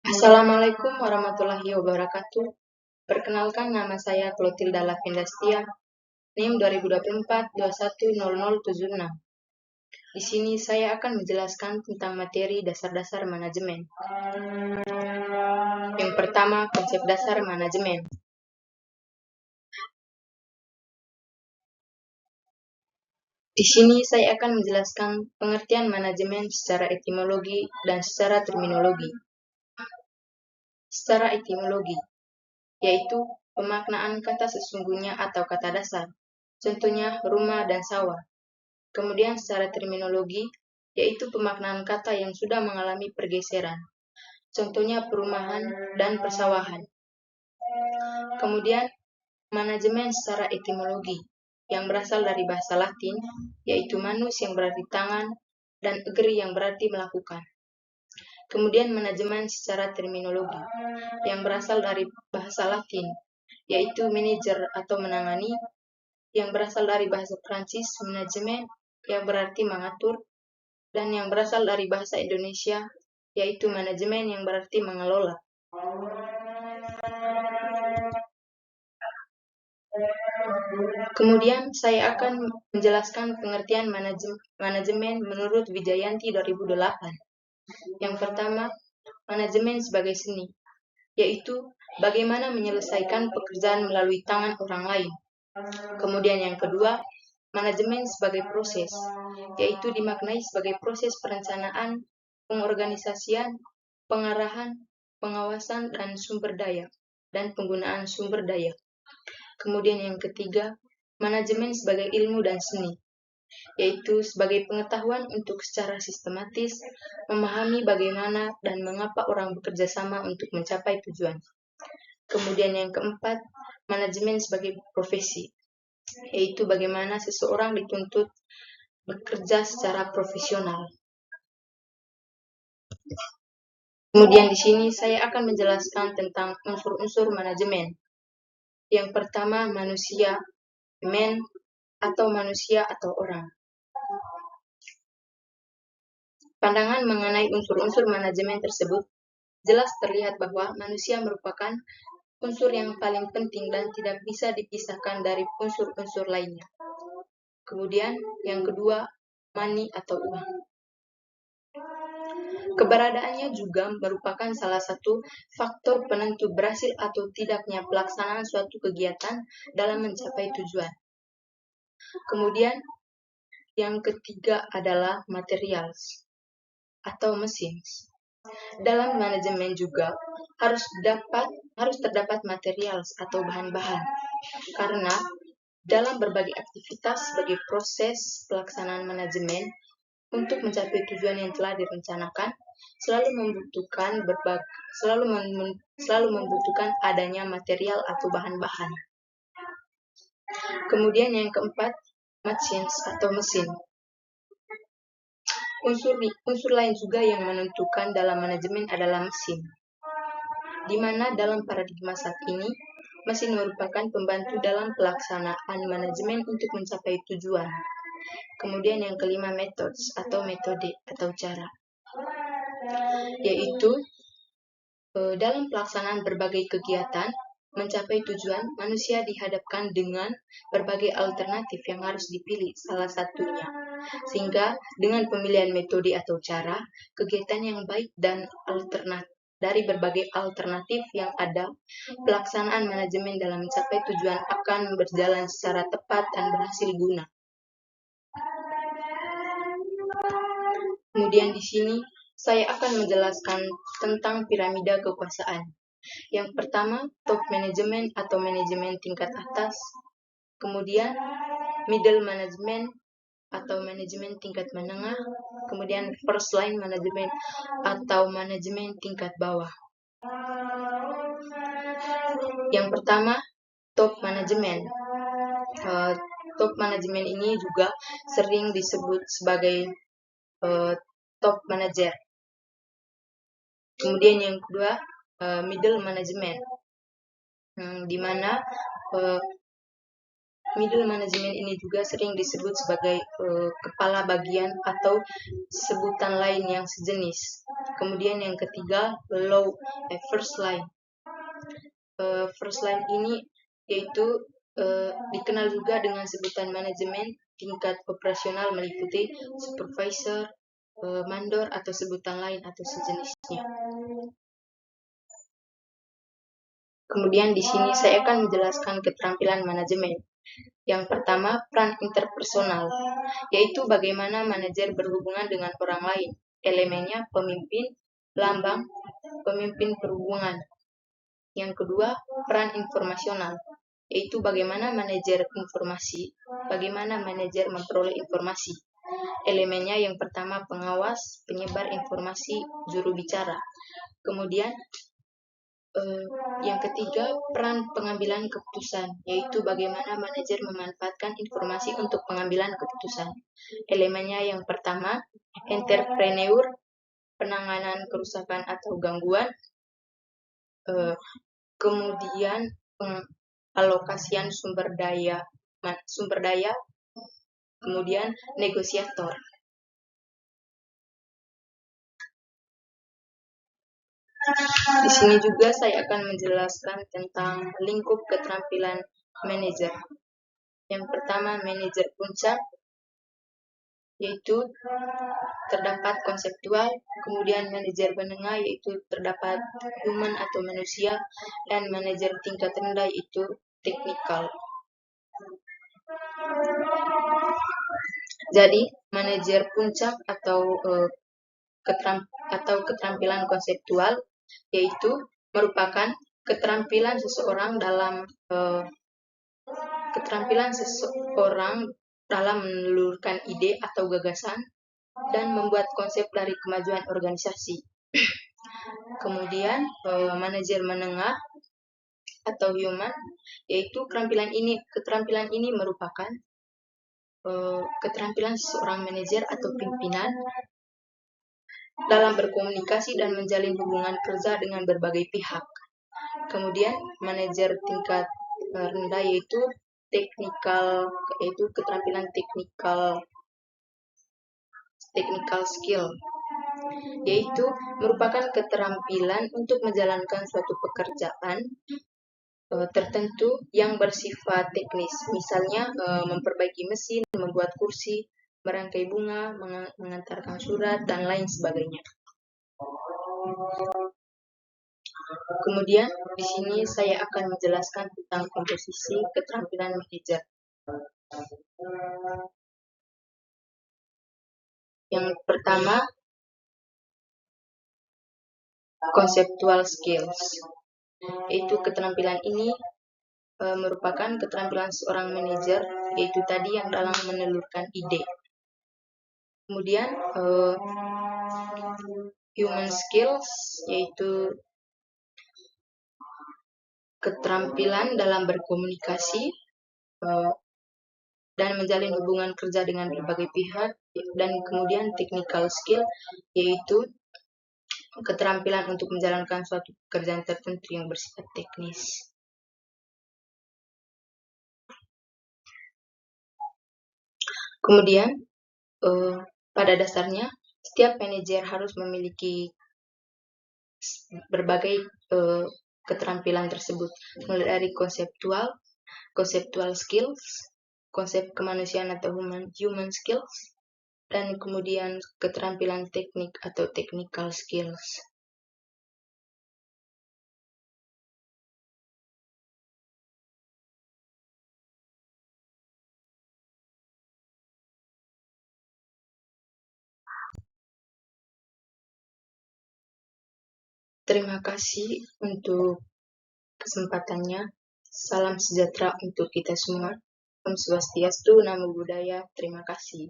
Assalamualaikum warahmatullahi wabarakatuh. Perkenalkan, nama saya Clotilda Lavendastia, NIM 2024-210076. Di sini saya akan menjelaskan tentang materi dasar-dasar manajemen. Yang pertama, konsep dasar manajemen. Di sini saya akan menjelaskan pengertian manajemen secara etimologi dan secara terminologi. Secara etimologi, yaitu pemaknaan kata sesungguhnya atau kata dasar, contohnya rumah dan sawah. Kemudian secara terminologi, yaitu pemaknaan kata yang sudah mengalami pergeseran, contohnya perumahan dan persawahan. Kemudian manajemen secara etimologi, yang berasal dari bahasa Latin, yaitu manus yang berarti tangan, dan egri yang berarti melakukan. Kemudian manajemen secara terminologi, yang berasal dari bahasa Latin, yaitu manajer atau menangani, yang berasal dari bahasa Prancis, manajemen, yang berarti mengatur, dan yang berasal dari bahasa Indonesia, yaitu manajemen yang berarti mengelola. Kemudian saya akan menjelaskan pengertian manajemen menurut Wijayanti 2008. Yang pertama, manajemen sebagai seni, yaitu bagaimana menyelesaikan pekerjaan melalui tangan orang lain. Kemudian yang kedua, manajemen sebagai proses, yaitu dimaknai sebagai proses perencanaan, pengorganisasian, pengarahan, pengawasan, dan sumber daya, dan penggunaan sumber daya. Kemudian yang ketiga, manajemen sebagai ilmu dan seni, yaitu sebagai pengetahuan untuk secara sistematis memahami bagaimana dan mengapa orang bekerja sama untuk mencapai tujuan. Kemudian yang keempat, manajemen sebagai profesi, yaitu bagaimana seseorang dituntut bekerja secara profesional. Kemudian di sini saya akan menjelaskan tentang unsur-unsur manajemen. Yang pertama, manusia, men, atau manusia atau orang. Pandangan mengenai unsur-unsur manajemen tersebut jelas terlihat bahwa manusia merupakan unsur yang paling penting dan tidak bisa dipisahkan dari unsur-unsur lainnya. Kemudian yang kedua, money atau uang. Keberadaannya juga merupakan salah satu faktor penentu berhasil atau tidaknya pelaksanaan suatu kegiatan dalam mencapai tujuan. Kemudian yang ketiga adalah materials atau mesin. Dalam manajemen juga harus terdapat materials atau bahan-bahan, karena dalam berbagai aktivitas sebagai proses pelaksanaan manajemen untuk mencapai tujuan yang telah direncanakan selalu membutuhkan adanya material atau bahan-bahan. Kemudian yang keempat, machines atau mesin. Unsur lain juga yang menentukan dalam manajemen adalah mesin, di mana dalam paradigma saat ini, mesin merupakan pembantu dalam pelaksanaan manajemen untuk mencapai tujuan. Kemudian yang kelima, methods atau metode atau cara, yaitu dalam pelaksanaan berbagai kegiatan mencapai tujuan, manusia dihadapkan dengan berbagai alternatif yang harus dipilih salah satunya. Sehingga dengan pemilihan metode atau cara, kegiatan yang baik dan alternatif dari berbagai alternatif yang ada, pelaksanaan manajemen dalam mencapai tujuan akan berjalan secara tepat dan berhasil guna. Kemudian di sini saya akan menjelaskan tentang piramida kekuasaan. Yang pertama, top management atau manajemen tingkat atas. Kemudian, middle management atau manajemen tingkat menengah. Kemudian, first line management atau manajemen tingkat bawah. Yang pertama, top management. Top management ini juga sering disebut sebagai top manager. Kemudian yang kedua, middle management, di mana Middle management ini juga sering disebut sebagai kepala bagian atau sebutan lain yang sejenis. Kemudian yang ketiga, first line. First line ini yaitu dikenal juga dengan sebutan manajemen tingkat operasional meliputi supervisor, mandor atau sebutan lain atau sejenisnya. Kemudian di sini saya akan menjelaskan keterampilan manajemen. Yang pertama, peran interpersonal, yaitu bagaimana manajer berhubungan dengan orang lain. Elemennya pemimpin, lambang, pemimpin perhubungan. Yang kedua, peran informasional, yaitu bagaimana manajer informasi, bagaimana manajer memperoleh informasi. Elemennya yang pertama pengawas, penyebar informasi, juru bicara. Kemudian yang ketiga, peran pengambilan keputusan, yaitu bagaimana manajer memanfaatkan informasi untuk pengambilan keputusan. Elemennya yang pertama, entrepreneur, penanganan kerusakan atau gangguan. Kemudian pengalokasian sumber daya, kemudian negosiator. Di sini juga saya akan menjelaskan tentang lingkup keterampilan manajer. Yang pertama, manajer puncak, yaitu terdapat konseptual, kemudian manajer menengah, yaitu terdapat human atau manusia, dan manajer tingkat rendah, yaitu teknikal. Jadi, manajer puncak atau keterampilan konseptual yaitu merupakan keterampilan seseorang dalam menelurkan ide atau gagasan dan membuat konsep dari kemajuan organisasi. Kemudian manajer menengah atau human, yaitu keterampilan ini merupakan keterampilan seorang manajer atau pimpinan dalam berkomunikasi dan menjalin hubungan kerja dengan berbagai pihak. Kemudian manajer tingkat rendah yaitu keterampilan technical skill, yaitu merupakan keterampilan untuk menjalankan suatu pekerjaan tertentu yang bersifat teknis, misalnya memperbaiki mesin, membuat kursi, merangkai bunga, mengantarkan surat, dan lain sebagainya. Kemudian di sini saya akan menjelaskan tentang komposisi keterampilan manajer. Yang pertama, conceptual skills, yaitu keterampilan ini merupakan keterampilan seorang manajer, yaitu tadi yang dalam menelurkan ide. Kemudian human skills, yaitu keterampilan dalam berkomunikasi dan menjalin hubungan kerja dengan berbagai pihak. Dan kemudian technical skill, yaitu keterampilan untuk menjalankan suatu pekerjaan tertentu yang bersifat teknis. Kemudian pada dasarnya setiap manajer harus memiliki berbagai keterampilan tersebut, mulai dari conceptual skills, konsep kemanusiaan atau human skills, dan kemudian keterampilan teknik atau technical skills. Terima kasih untuk kesempatannya. Salam sejahtera untuk kita semua. Om Swastiastu, Namo Buddhaya. Terima kasih.